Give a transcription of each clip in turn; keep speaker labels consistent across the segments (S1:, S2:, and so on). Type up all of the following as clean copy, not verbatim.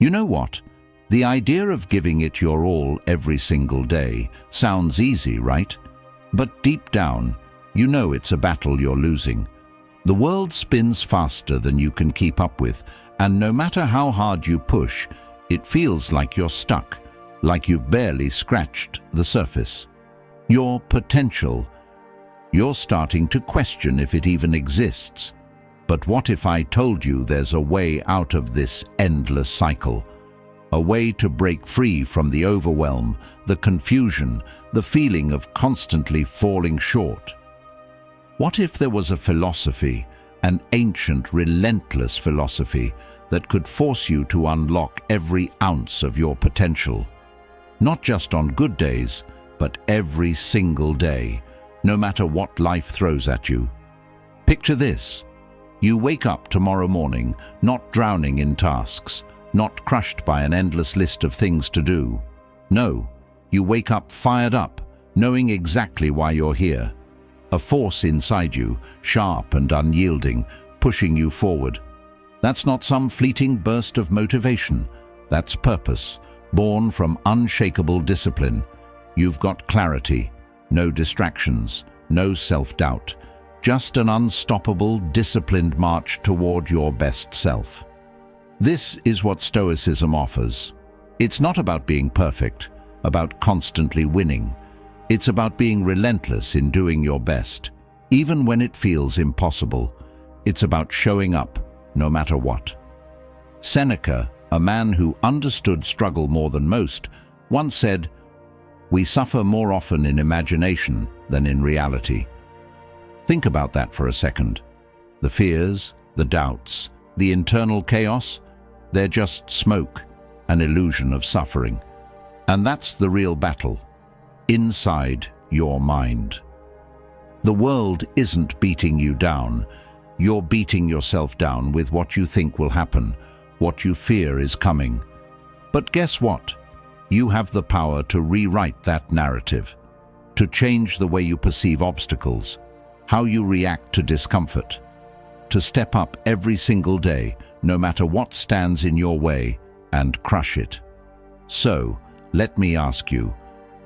S1: You know what? The idea of giving it your all every single day sounds easy, right? But deep down, you know it's a battle you're losing. The world spins faster than you can keep up with, and no matter how hard you push, it feels like you're stuck, like you've barely scratched the surface. Your potential, you're starting to question if it even exists. But what if I told you there's a way out of this endless cycle? A way to break free from the overwhelm, the confusion, the feeling of constantly falling short. What if there was a philosophy, an ancient, relentless philosophy, that could force you to unlock every ounce of your potential? Not just on good days, but every single day, no matter what life throws at you. Picture this. You wake up tomorrow morning, not drowning in tasks, not crushed by an endless list of things to do. No, you wake up fired up, knowing exactly why you're here. A force inside you, sharp and unyielding, pushing you forward. That's not some fleeting burst of motivation. That's purpose, born from unshakable discipline. You've got clarity, no distractions, no self-doubt, just an unstoppable, disciplined march toward your best self. This is what Stoicism offers. It's not about being perfect, about constantly winning. It's about being relentless in doing your best, even when it feels impossible. It's about showing up, no matter what. Seneca, a man who understood struggle more than most, once said, "We suffer more often in imagination than in reality." Think about that for a second. The fears, the doubts, the internal chaos, they're just smoke, an illusion of suffering. And that's the real battle, inside your mind. The world isn't beating you down. You're beating yourself down with what you think will happen, what you fear is coming. But guess what? You have the power to rewrite that narrative, to change the way you perceive obstacles, how you react to discomfort, to step up every single day, no matter what stands in your way, and crush it. So, let me ask you,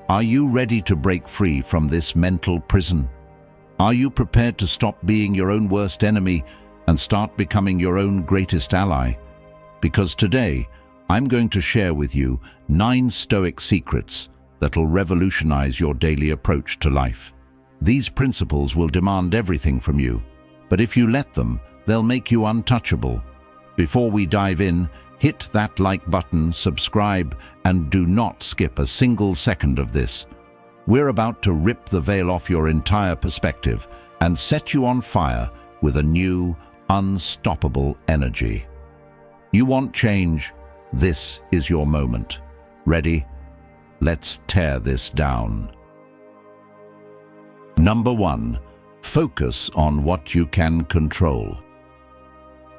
S1: are you ready to break free from this mental prison? Are you prepared to stop being your own worst enemy and start becoming your own greatest ally? Because today, I'm going to share with you 9 Stoic secrets that'll revolutionize your daily approach to life. These principles will demand everything from you, but if you let them, they'll make you untouchable. Before we dive in, hit that like button, subscribe, and do not skip a single second of this. We're about to rip the veil off your entire perspective and set you on fire with a new, unstoppable energy. You want change? This is your moment. Ready? Let's tear this down. Number 1. Focus on what you can control.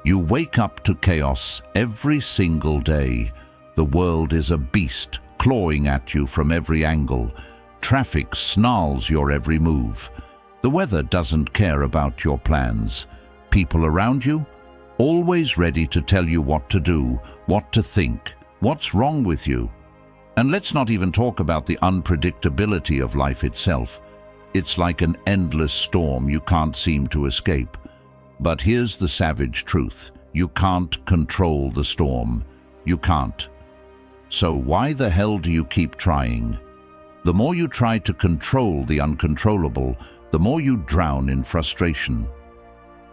S1: You wake up to chaos every single day. The world is a beast clawing at you from every angle. Traffic snarls your every move. The weather doesn't care about your plans. People around you, always ready to tell you what to do, what to think, what's wrong with you. And let's not even talk about the unpredictability of life itself. It's like an endless storm you can't seem to escape. But here's the savage truth. You can't control the storm. You can't. So why the hell do you keep trying? The more you try to control the uncontrollable, the more you drown in frustration.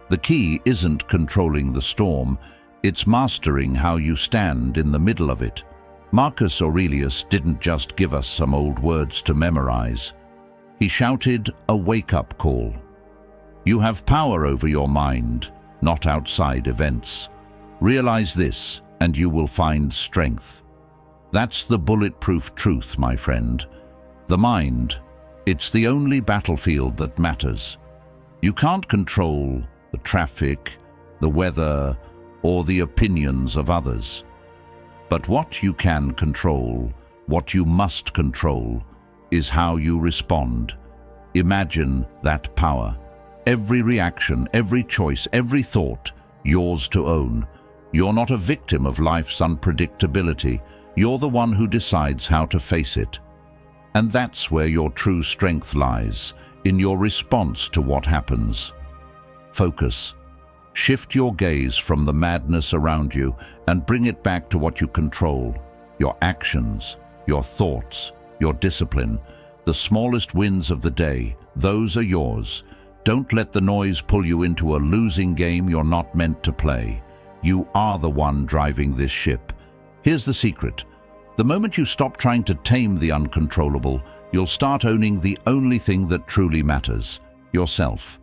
S1: The key isn't controlling the storm, it's mastering how you stand in the middle of it. Marcus Aurelius didn't just give us some old words to memorize. He shouted a wake-up call. You have power over your mind, not outside events. Realize this, and you will find strength. That's the bulletproof truth, my friend. The mind, it's the only battlefield that matters. You can't control the traffic, the weather, or the opinions of others. But what you can control, what you must control, is how you respond. Imagine that power. Every reaction, every choice, every thought, yours to own. You're not a victim of life's unpredictability. You're the one who decides how to face it. And that's where your true strength lies, in your response to what happens. Focus. Shift your gaze from the madness around you and bring it back to what you control. Your actions, your thoughts, your discipline. The smallest wins of the day, those are yours. Don't let the noise pull you into a losing game you're not meant to play. You are the one driving this ship. Here's the secret. The moment you stop trying to tame the uncontrollable, you'll start owning the only thing that truly matters, yourself.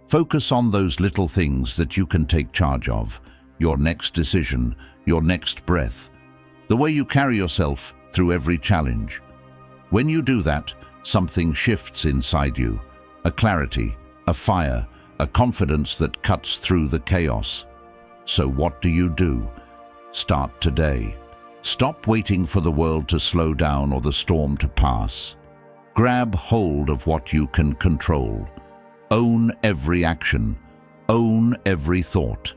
S1: Focus on those little things that you can take charge of, your next decision, your next breath, the way you carry yourself through every challenge. When you do that, something shifts inside you, a clarity, a fire, a confidence that cuts through the chaos. So what do? Start today. Stop waiting for the world to slow down or the storm to pass. Grab hold of what you can control. Own every action. Own every thought.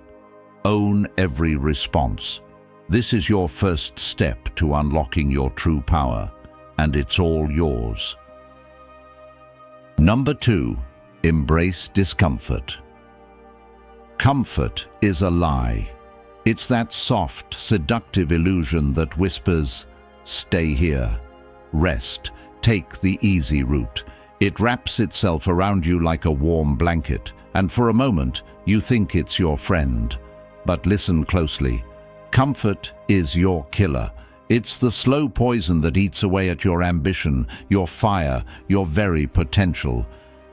S1: Own every response. This is your first step to unlocking your true power, and it's all yours. Number 2, embrace discomfort. Comfort is a lie. It's that soft, seductive illusion that whispers, "Stay here. Rest. Take the easy route." It wraps itself around you like a warm blanket, and for a moment you think it's your friend. But listen closely. Comfort is your killer. It's the slow poison that eats away at your ambition, your fire, your very potential.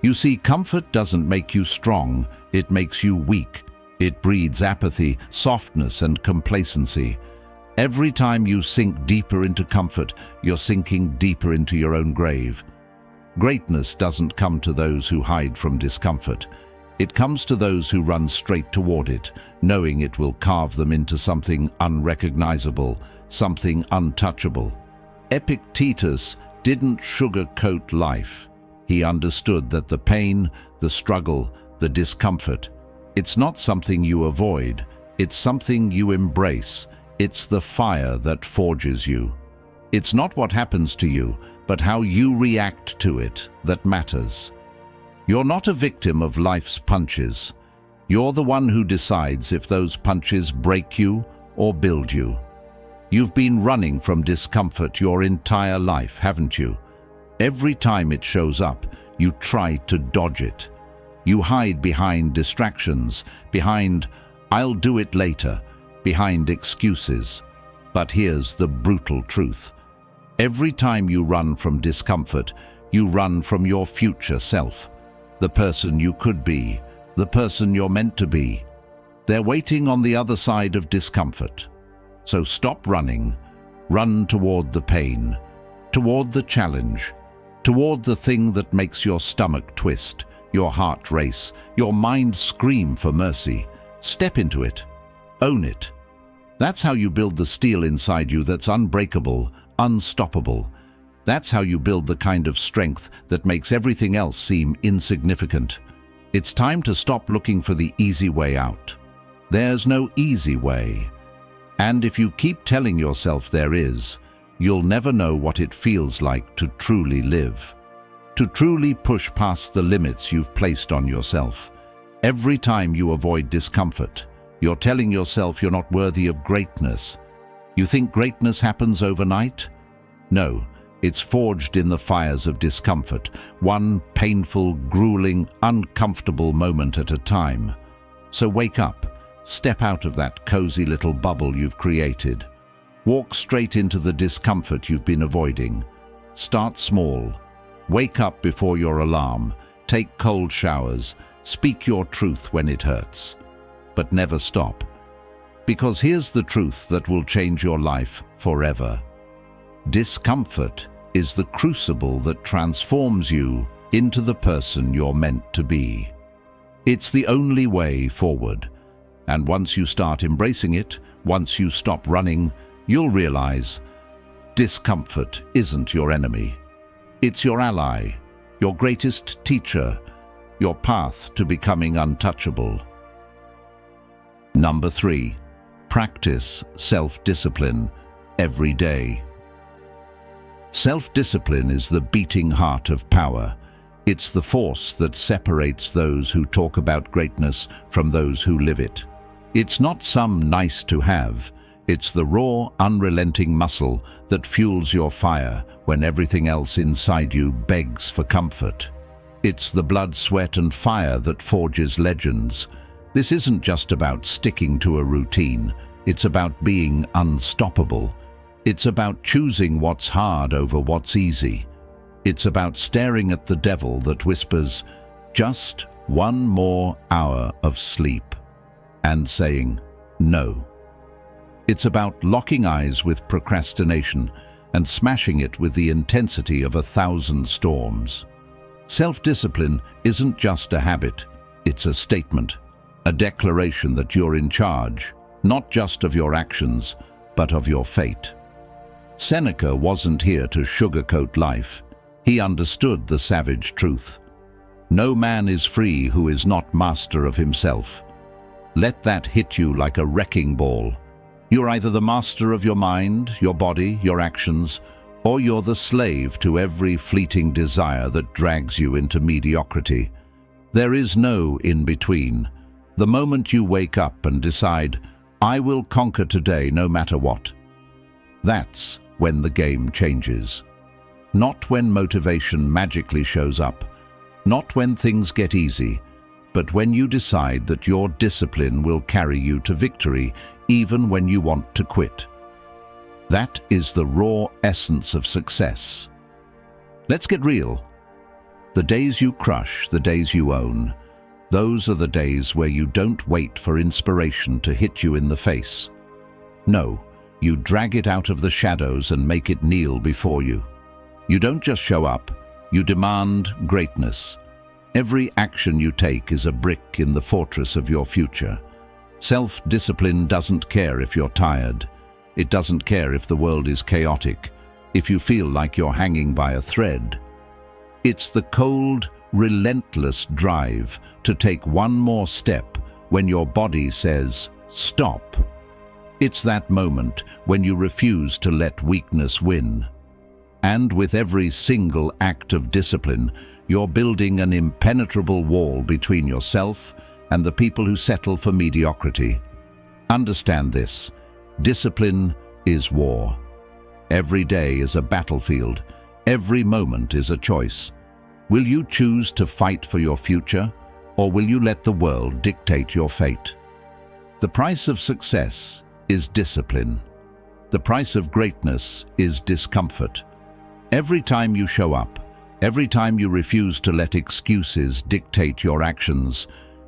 S1: You see, comfort doesn't make you strong, it makes you weak. It breeds apathy, softness, and complacency. Every time you sink deeper into comfort, you're sinking deeper into your own grave. Greatness doesn't come to those who hide from discomfort. It comes to those who run straight toward it, knowing it will carve them into something unrecognizable, something untouchable. Epictetus didn't sugarcoat life. He understood that the pain, the struggle, the discomfort, it's not something you avoid, it's something you embrace. It's the fire that forges you. It's not what happens to you, but how you react to it that matters. You're not a victim of life's punches. You're the one who decides if those punches break you or build you. You've been running from discomfort your entire life, haven't you? Every time it shows up, you try to dodge it. You hide behind distractions, behind "I'll do it later," behind excuses. But here's the brutal truth. Every time you run from discomfort, you run from your future self, the person you could be, the person you're meant to be. They're waiting on the other side of discomfort. So stop running. Run toward the pain, toward the challenge, toward the thing that makes your stomach twist, your heart race, your mind scream for mercy. Step into it. Own it. That's how you build the steel inside you that's unbreakable, unstoppable. That's how you build the kind of strength that makes everything else seem insignificant. It's time to stop looking for the easy way out. There's no easy way. And if you keep telling yourself there is, you'll never know what it feels like to truly live. To truly push past the limits you've placed on yourself. Every time you avoid discomfort, you're telling yourself you're not worthy of greatness. You think greatness happens overnight? No, it's forged in the fires of discomfort, one painful, grueling, uncomfortable moment at a time. So wake up, step out of that cozy little bubble you've created. Walk straight into the discomfort you've been avoiding. Start small. Wake up before your alarm. Take cold showers. Speak your truth when it hurts. But never stop. Because here's the truth that will change your life forever. Discomfort is the crucible that transforms you into the person you're meant to be. It's the only way forward. And once you start embracing it, once you stop running, you'll realize discomfort isn't your enemy. It's your ally, your greatest teacher, your path to becoming untouchable. Number 3, practice self-discipline every day. Self-discipline is the beating heart of power. It's the force that separates those who talk about greatness from those who live it. It's not some nice to have. It's the raw, unrelenting muscle that fuels your fire when everything else inside you begs for comfort. It's the blood, sweat, and fire that forges legends. This isn't just about sticking to a routine. It's about being unstoppable. It's about choosing what's hard over what's easy. It's about staring at the devil that whispers, "Just one more hour of sleep," and saying, "No." It's about locking eyes with procrastination and smashing it with the intensity of 1,000 storms. Self-discipline isn't just a habit, it's a statement, a declaration that you're in charge, not just of your actions, but of your fate. Seneca wasn't here to sugarcoat life. He understood the savage truth. No man is free who is not master of himself. Let that hit you like a wrecking ball. You're either the master of your mind, your body, your actions, or you're the slave to every fleeting desire that drags you into mediocrity. There is no in-between. The moment you wake up and decide, "I will conquer today no matter what," that's when the game changes. Not when motivation magically shows up, not when things get easy, but when you decide that your discipline will carry you to victory even when you want to quit. That is the raw essence of success. Let's get real. The days you crush, the days you own, those are the days where you don't wait for inspiration to hit you in the face. No, you drag it out of the shadows and make it kneel before you. You don't just show up, you demand greatness. Every action you take is a brick in the fortress of your future. Self-discipline doesn't care if you're tired. It doesn't care if the world is chaotic, if you feel like you're hanging by a thread. It's the cold, relentless drive to take one more step when your body says, "Stop." It's that moment when you refuse to let weakness win. And with every single act of discipline, you're building an impenetrable wall between yourself and the people who settle for mediocrity. Understand this. Discipline is war. Every day is a battlefield. Every moment is a choice. Will you choose to fight for your future, or will you let the world dictate your fate? The price of success is discipline. The price of greatness is discomfort. Every time you show up, every time you refuse to let excuses dictate your actions,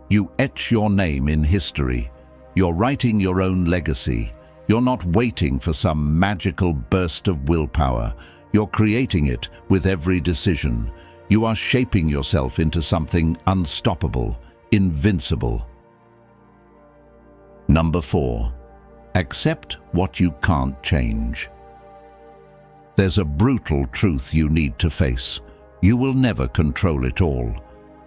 S1: you etch your name in history. You're writing your own legacy. You're not waiting for some magical burst of willpower. You're creating it with every decision. You are shaping yourself into something unstoppable, invincible. Number 4. Accept what you can't change. There's a brutal truth you need to face. You will never control it all.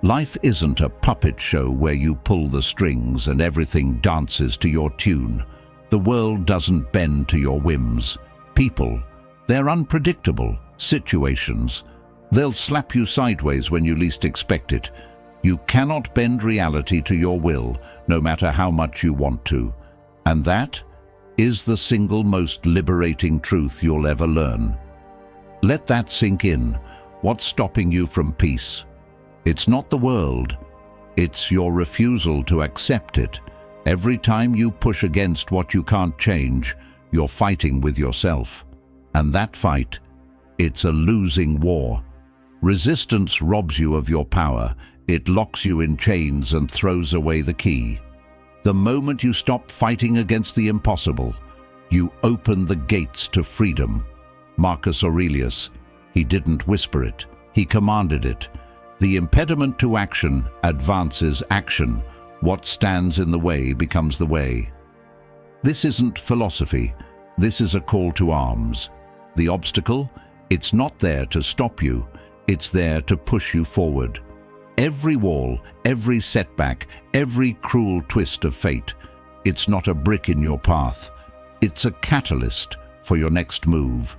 S1: Life isn't a puppet show where you pull the strings and everything dances to your tune. The world doesn't bend to your whims. People, they're unpredictable. Situations, they'll slap you sideways when you least expect it. You cannot bend reality to your will, no matter how much you want to. And that is the single most liberating truth you'll ever learn. Let that sink in. What's stopping you from peace? It's not the world. It's your refusal to accept it. Every time you push against what you can't change, you're fighting with yourself. And that fight, it's a losing war. Resistance robs you of your power. It locks you in chains and throws away the key. The moment you stop fighting against the impossible, you open the gates to freedom. Marcus Aurelius, he didn't whisper it, he commanded it. The impediment to action advances action. What stands in the way becomes the way. This isn't philosophy, this is a call to arms. The obstacle, it's not there to stop you, it's there to push you forward. Every wall, every setback, every cruel twist of fate, It's not a brick in your path. It's a catalyst for your next move.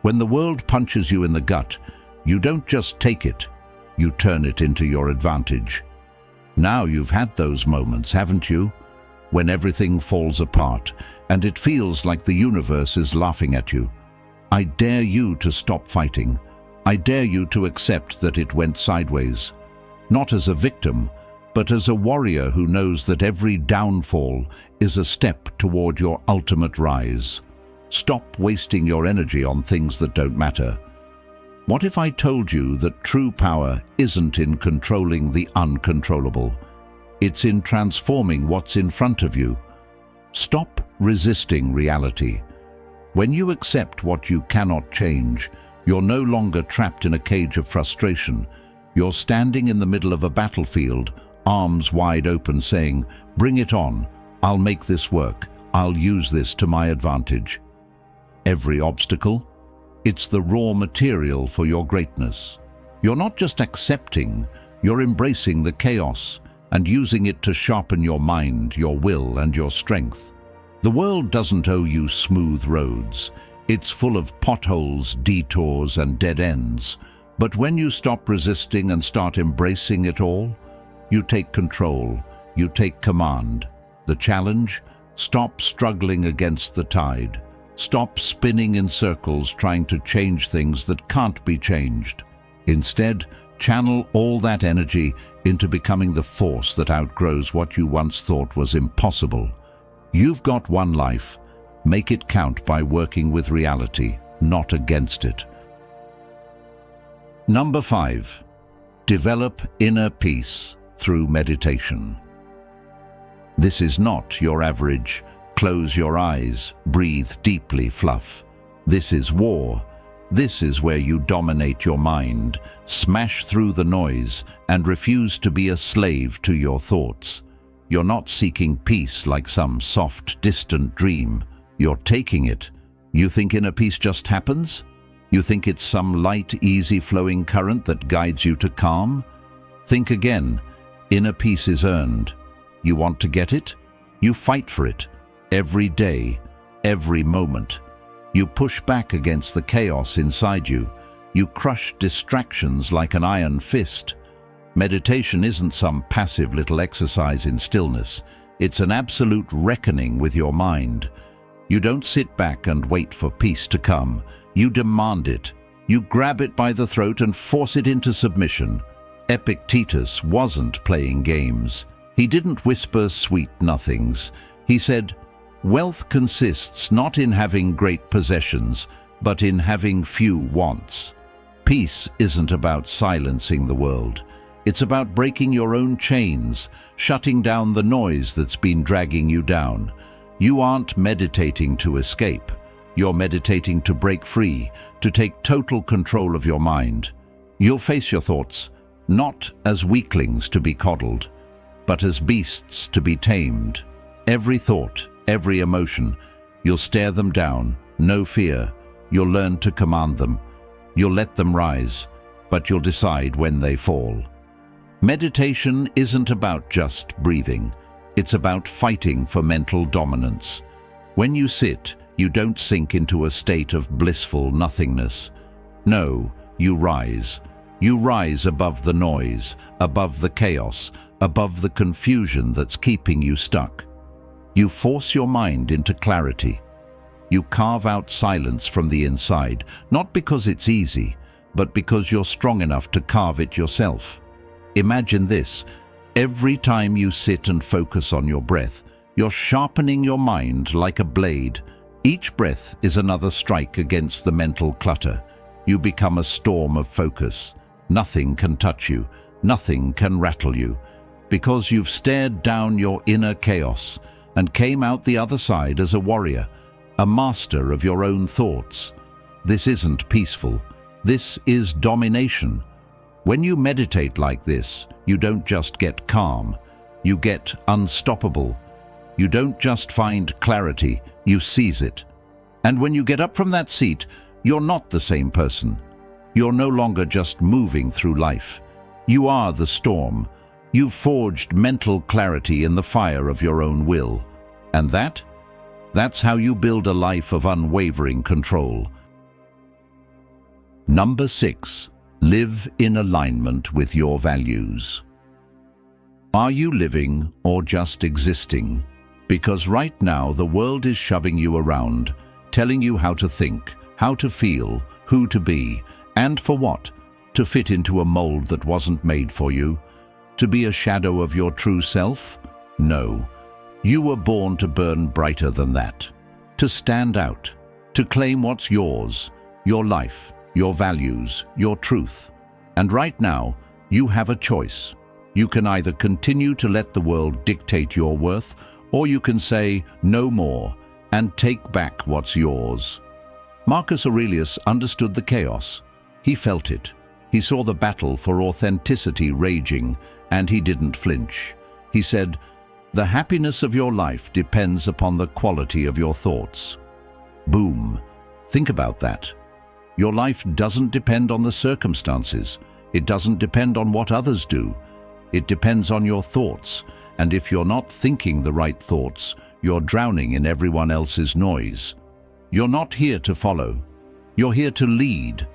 S1: When the world punches you in the gut, you don't just take it, you turn it into your advantage. Now you've had those moments, haven't you? When everything falls apart and it feels like the universe is laughing at you. I dare you to stop fighting. I dare you to accept that it went sideways. Not as a victim, but as a warrior who knows that every downfall is a step toward your ultimate rise. Stop wasting your energy on things that don't matter. What if I told you that true power isn't in controlling the uncontrollable? It's in transforming what's in front of you. Stop resisting reality. When you accept what you cannot change, you're no longer trapped in a cage of frustration. You're standing in the middle of a battlefield, arms wide open, saying, "Bring it on. I'll make this work. I'll use this to my advantage." Every obstacle, it's the raw material for your greatness. You're not just accepting, you're embracing the chaos and using it to sharpen your mind, your will, and your strength. The world doesn't owe you smooth roads. It's full of potholes, detours, and dead ends. But when you stop resisting and start embracing it all, you take control, you take command. The challenge? Stop struggling against the tide. Stop spinning in circles trying to change things that can't be changed. Instead, channel all that energy into becoming the force that outgrows what you once thought was impossible. You've got one life. Make it count by working with reality, not against it. Number 5. Develop inner peace through meditation. This is not your average close your eyes, breathe deeply fluff. This is war. This is where you dominate your mind, smash through the noise, and refuse to be a slave to your thoughts. You're not seeking peace like some soft, distant dream. You're taking it. You think inner peace just happens? You think it's some light, easy-flowing current that guides you to calm? Think again. Inner peace is earned. You want to get it? You fight for it. Every day, every moment. You push back against the chaos inside you. You crush distractions like an iron fist. Meditation isn't some passive little exercise in stillness. It's an absolute reckoning with your mind. You don't sit back and wait for peace to come. You demand it. You grab it by the throat and force it into submission. Epictetus wasn't playing games. He didn't whisper sweet nothings. He said, "Wealth consists not in having great possessions, but in having few wants." Peace isn't about silencing the world. It's about breaking your own chains, shutting down the noise that's been dragging you down. You aren't meditating to escape. You're meditating to break free, to take total control of your mind. You'll face your thoughts, not as weaklings to be coddled, but as beasts to be tamed. Every thought, every emotion, you'll stare them down, no fear. You'll learn to command them. You'll let them rise, but you'll decide when they fall. Meditation isn't about just breathing. It's about fighting for mental dominance. When you sit, you don't sink into a state of blissful nothingness. No, you rise. You rise above the noise, above the chaos, above the confusion that's keeping you stuck. You force your mind into clarity. You carve out silence from the inside, not because it's easy, but because you're strong enough to carve it yourself. Imagine this. Every time you sit and focus on your breath, you're sharpening your mind like a blade. Each breath is another strike against the mental clutter. You become a storm of focus. Nothing can touch you. Nothing can rattle you. Because you've stared down your inner chaos and came out the other side as a warrior, a master of your own thoughts. This isn't peaceful. This is domination. When you meditate like this, you don't just get calm, you get unstoppable. You don't just find clarity, you seize it. And when you get up from that seat, you're not the same person. You're no longer just moving through life. You are the storm. You've forged mental clarity in the fire of your own will. And that's how you build a life of unwavering control. Number 6. Live in alignment with your values. Are you living or just existing? Because right now the world is shoving you around, telling you how to think, how to feel, who to be, and for what. To fit into a mold that wasn't made for you? To be a shadow of your true self? No. You were born to burn brighter than that. To stand out. To claim what's yours. Your life, your values, your truth. And right now, you have a choice. You can either continue to let the world dictate your worth, or you can say no more and take back what's yours. Marcus Aurelius understood the chaos. He felt it. He saw the battle for authenticity raging, and he didn't flinch. He said, "The happiness of your life depends upon the quality of your thoughts." Boom. Think about that. Your life doesn't depend on the circumstances. It doesn't depend on what others do. It depends on your thoughts, and if you're not thinking the right thoughts, you're drowning in everyone else's noise. You're not here to follow. You're here to lead,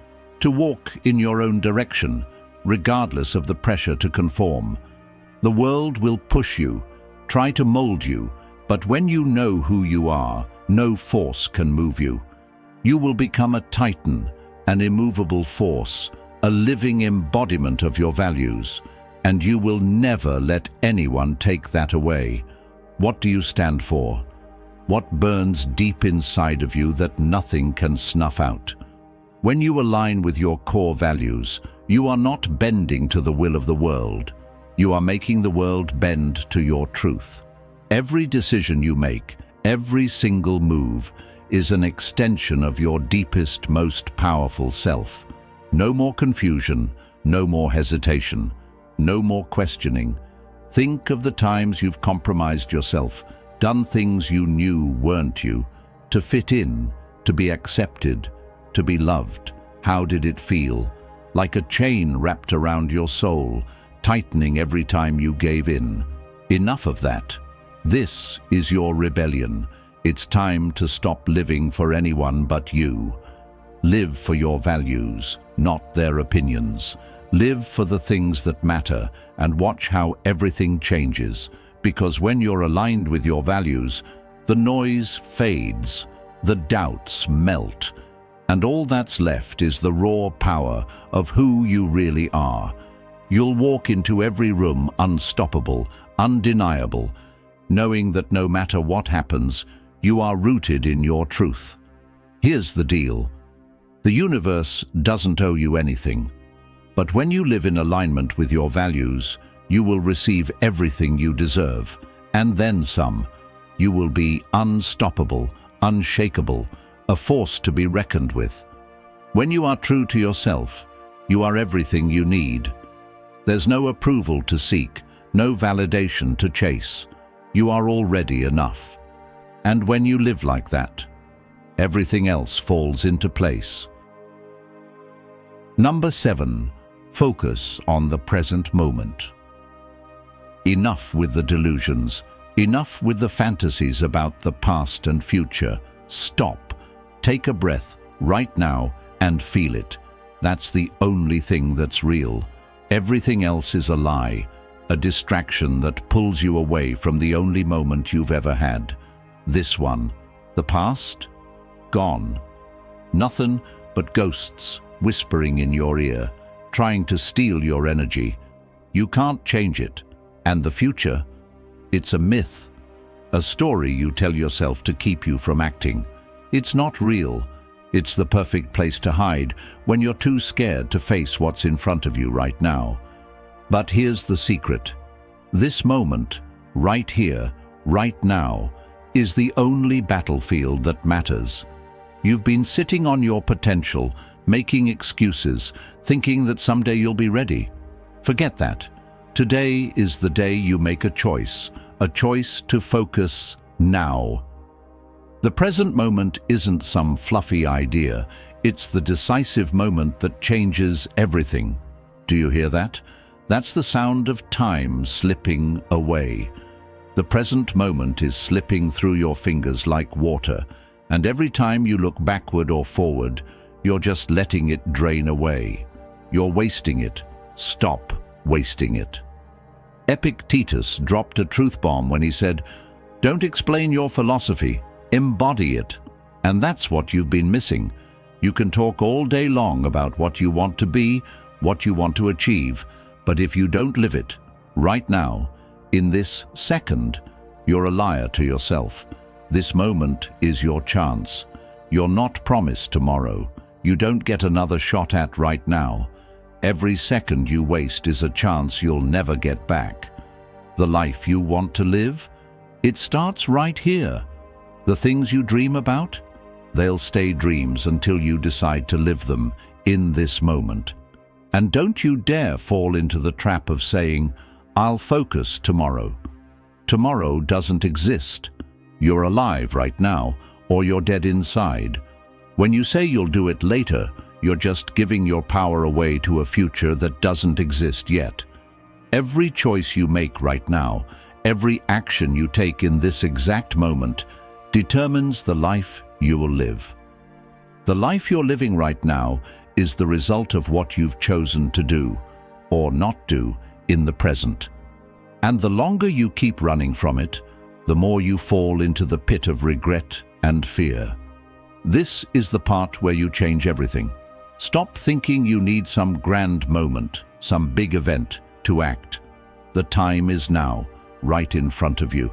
S1: to walk in your own direction, regardless of the pressure to conform. The world will push you, try to mold you, but when you know who you are, no force can move you. You will become a titan, an immovable force, a living embodiment of your values, and you will never let anyone take that away. What do you stand for? What burns deep inside of you that nothing can snuff out? When you align with your core values, you are not bending to the will of the world. You are making the world bend to your truth. Every decision you make, every single move, is an extension of your deepest, most powerful self. No more confusion, no more hesitation, no more questioning. Think of the times you've compromised yourself, done things you knew weren't you, to fit in, to be accepted, to be loved. How did it feel? Like a chain wrapped around your soul, tightening every time you gave in. Enough of that. This is your rebellion. It's time to stop living for anyone but you. Live for your values, not their opinions. Live for the things that matter and watch how everything changes. Because when you're aligned with your values, the noise fades, the doubts melt, and all that's left is the raw power of who you really are. You'll walk into every room unstoppable, undeniable, knowing that no matter what happens, you are rooted in your truth. Here's the deal. The universe doesn't owe you anything. But when you live in alignment with your values, you will receive everything you deserve, and then some. You will be unstoppable, unshakable, a force to be reckoned with. When you are true to yourself, you are everything you need. There's no approval to seek, no validation to chase. You are already enough. And when you live like that, everything else falls into place. Number 7. Focus on the present moment. Enough with the delusions. Enough with the fantasies about the past and future. Stop. Take a breath right now and feel it. That's the only thing that's real. Everything else is a lie, a distraction that pulls you away from the only moment you've ever had. This one. The past? Gone. Nothing but ghosts whispering in your ear, trying to steal your energy. You can't change it. And the future? It's a myth. A story you tell yourself to keep you from acting. It's not real. It's the perfect place to hide when you're too scared to face what's in front of you right now. But here's the secret. This moment, right here, right now, is the only battlefield that matters. You've been sitting on your potential, making excuses, thinking that someday you'll be ready. Forget that. Today is the day you make a choice to focus now. The present moment isn't some fluffy idea. It's the decisive moment that changes everything. Do you hear that? That's the sound of time slipping away. The present moment is slipping through your fingers like water, and every time you look backward or forward, you're just letting it drain away. You're wasting it. Stop wasting it. Epictetus dropped a truth bomb when he said, "Don't explain your philosophy, embody it." And that's what you've been missing. You can talk all day long about what you want to be, what you want to achieve, but if you don't live it, right now, in this second, you're a liar to yourself. This moment is your chance. You're not promised tomorrow. You don't get another shot at right now. Every second you waste is a chance you'll never get back. The life you want to live? It starts right here. The things you dream about? They'll stay dreams until you decide to live them in this moment. And don't you dare fall into the trap of saying, "I'll focus tomorrow." Tomorrow doesn't exist. You're alive right now, or you're dead inside. When you say you'll do it later, you're just giving your power away to a future that doesn't exist yet. Every choice you make right now, every action you take in this exact moment, determines the life you will live. The life you're living right now is the result of what you've chosen to do, or not do, in the present. And the longer you keep running from it, the more you fall into the pit of regret and fear. This is the part where you change everything. Stop thinking you need some grand moment, some big event, to act. The time is now, right in front of you,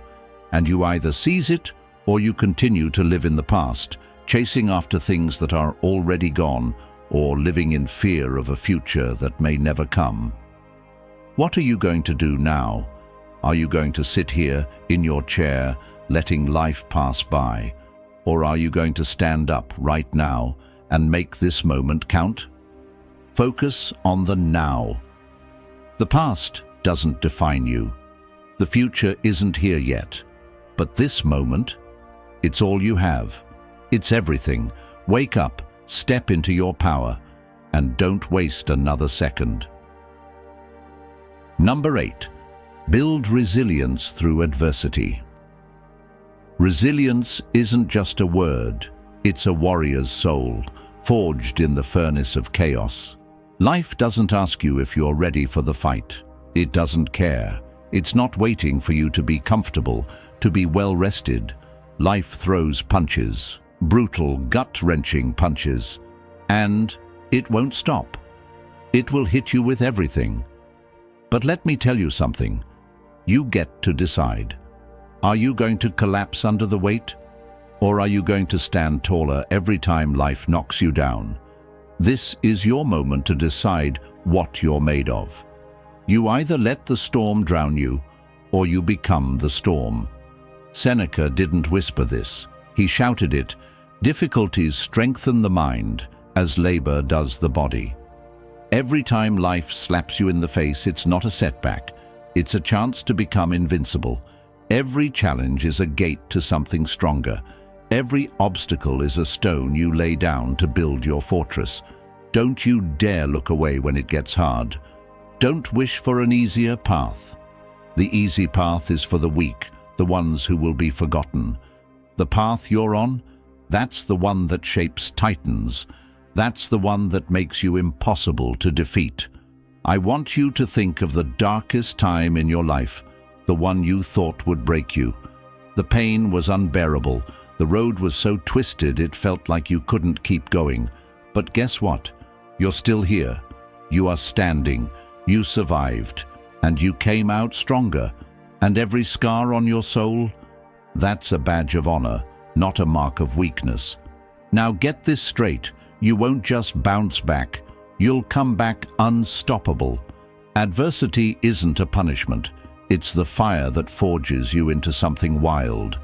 S1: and you either seize it or you continue to live in the past, chasing after things that are already gone, or living in fear of a future that may never come. What are you going to do now? Are you going to sit here in your chair, letting life pass by? Or are you going to stand up right now and make this moment count? Focus on the now. The past doesn't define you. The future isn't here yet. But this moment, it's all you have. It's everything. Wake up, step into your power, and don't waste another second. Number 8. Build resilience through adversity. Resilience isn't just a word, it's a warrior's soul, forged in the furnace of chaos. Life doesn't ask you if you're ready for the fight. It doesn't care. It's not waiting for you to be comfortable, to be well-rested. Life throws punches, brutal, gut-wrenching punches, and it won't stop. It will hit you with everything. But let me tell you something. You get to decide. Are you going to collapse under the weight? Or are you going to stand taller every time life knocks you down? This is your moment to decide what you're made of. You either let the storm drown you, or you become the storm. Seneca didn't whisper this. He shouted it. Difficulties strengthen the mind, as labor does the body. Every time life slaps you in the face, it's not a setback. It's a chance to become invincible. Every challenge is a gate to something stronger. Every obstacle is a stone you lay down to build your fortress. Don't you dare look away when it gets hard. Don't wish for an easier path. The easy path is for the weak, the ones who will be forgotten. The path you're on, that's the one that shapes titans. That's the one that makes you impossible to defeat. I want you to think of the darkest time in your life, the one you thought would break you. The pain was unbearable. The road was so twisted it felt like you couldn't keep going. But guess what? You're still here. You are standing. You survived. And you came out stronger. And every scar on your soul? That's a badge of honor, not a mark of weakness. Now get this straight. You won't just bounce back. You'll come back unstoppable. Adversity isn't a punishment. It's the fire that forges you into something wild.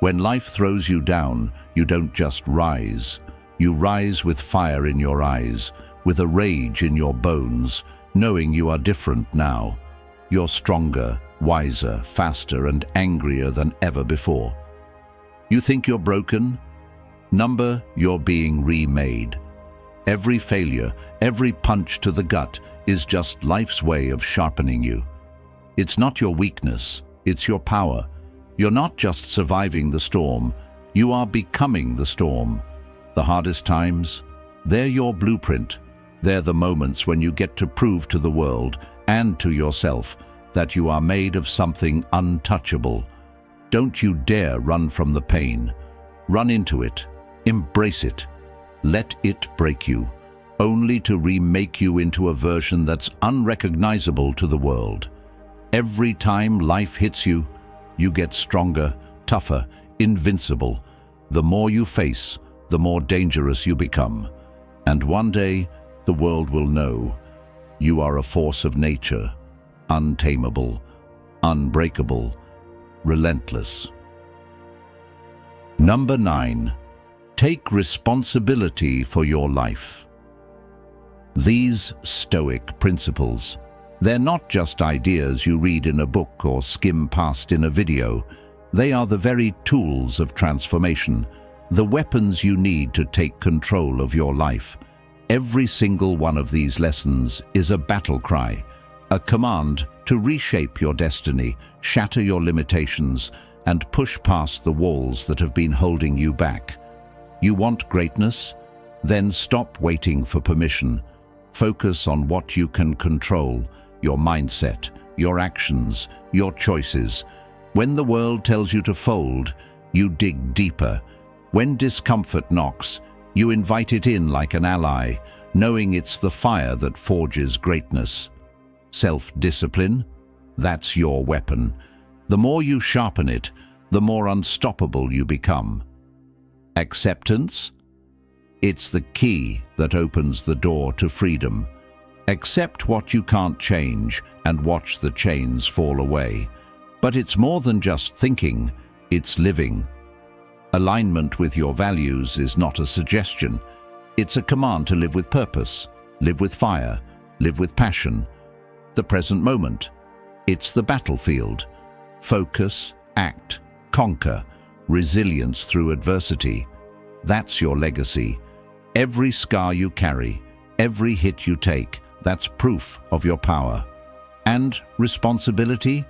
S1: When life throws you down, you don't just rise. You rise with fire in your eyes, with a rage in your bones, knowing you are different now. You're stronger, wiser, faster, and angrier than ever before. You think you're broken? Number, you're being remade. Every failure, every punch to the gut is just life's way of sharpening you. It's not your weakness, it's your power. You're not just surviving the storm, you are becoming the storm. The hardest times, they're your blueprint. They're the moments when you get to prove to the world and to yourself that you are made of something untouchable. Don't you dare run from the pain. Run into it. Embrace it. Let it break you, only to remake you into a version that's unrecognizable to the world. Every time life hits you, you get stronger, tougher, invincible. The more you face, the more dangerous you become. And one day, the world will know you are a force of nature, untamable, unbreakable, relentless. Number 9. Take responsibility for your life. These Stoic principles, they're not just ideas you read in a book or skim past in a video. They are the very tools of transformation, the weapons you need to take control of your life. Every single one of these lessons is a battle cry, a command to reshape your destiny, shatter your limitations, and push past the walls that have been holding you back. You want greatness? Then stop waiting for permission. Focus on what you can control, your mindset, your actions, your choices. When the world tells you to fold, you dig deeper. When discomfort knocks, you invite it in like an ally, knowing it's the fire that forges greatness. Self-discipline? That's your weapon. The more you sharpen it, the more unstoppable you become. Acceptance? It's the key that opens the door to freedom. Accept what you can't change and watch the chains fall away. But it's more than just thinking, it's living. Alignment with your values is not a suggestion. It's a command to live with purpose, live with fire, live with passion. The present moment. It's the battlefield. Focus, act, conquer, resilience through adversity. That's your legacy. Every scar you carry, every hit you take, that's proof of your power. And responsibility?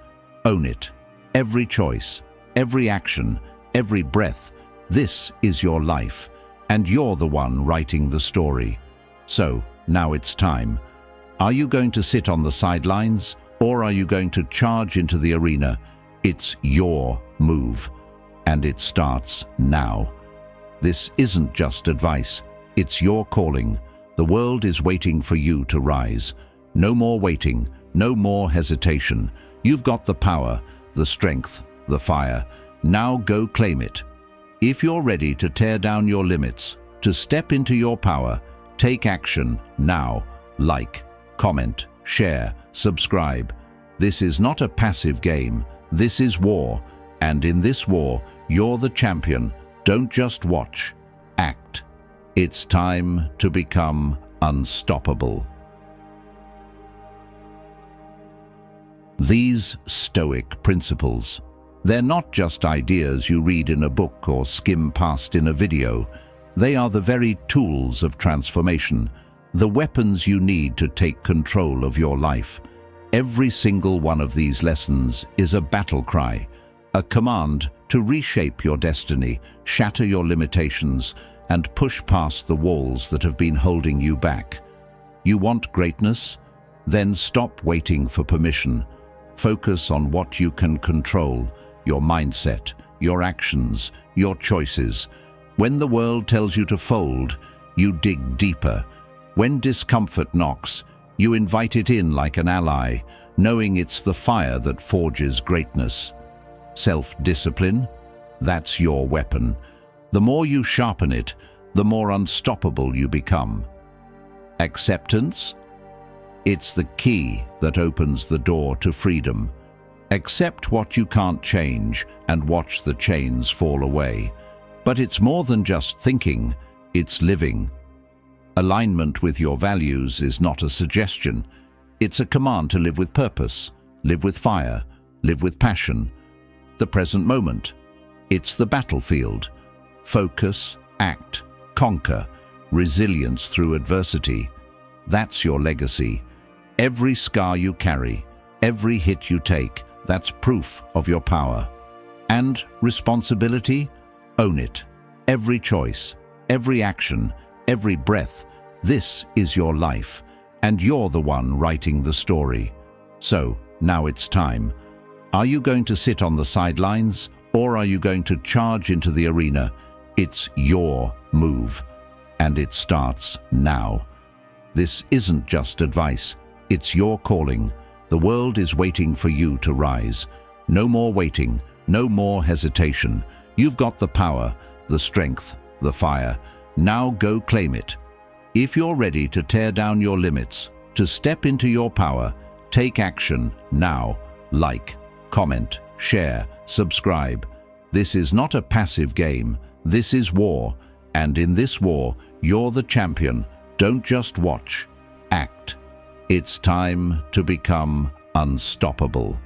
S1: Own it. Every choice, every action, every breath. This is your life, and you're the one writing the story. So, now it's time. Are you going to sit on the sidelines, or are you going to charge into the arena? It's your move, and it starts now. This isn't just advice, it's your calling. The world is waiting for you to rise. No more waiting, no more hesitation. You've got the power, the strength, the fire. Now go claim it. If you're ready to tear down your limits, to step into your power, take action now. Like, comment, share, subscribe. This is not a passive game. This is war. And in this war, you're the champion. Don't just watch, act. It's time to become unstoppable. These Stoic principles, they're not just ideas you read in a book or skim past in a video. They are the very tools of transformation, the weapons you need to take control of your life. Every single one of these lessons is a battle cry, a command to reshape your destiny, shatter your limitations, and push past the walls that have been holding you back. You want greatness? Then stop waiting for permission. Focus on what you can control, your mindset, your actions, your choices. When the world tells you to fold, you dig deeper. When discomfort knocks, you invite it in like an ally, knowing it's the fire that forges greatness. Self-discipline? That's your weapon. The more you sharpen it, the more unstoppable you become. Acceptance? It's the key that opens the door to freedom. Accept what you can't change and watch the chains fall away. But it's more than just thinking, it's living. Alignment with your values is not a suggestion. It's a command to live with purpose, live with fire, live with passion. The present moment. It's the battlefield. Focus, act, conquer, resilience through adversity. That's your legacy. Every scar you carry, every hit you take, That's proof of your power. And responsibility? Own it. Every choice, every action, every breath, this is your life, and you're the one writing the story. So, now it's time. Are you going to sit on the sidelines, or are you going to charge into the arena? It's your move, and it starts now. This isn't just advice, it's your calling. The world is waiting for you to rise. No more waiting, no more hesitation. You've got the power, the strength, the fire. Now go claim it. If you're ready to tear down your limits, to step into your power, take action now. Like, comment, share, subscribe. This is not a passive game. This is war. And in this war, you're the champion. Don't just watch. Act. It's time to become unstoppable.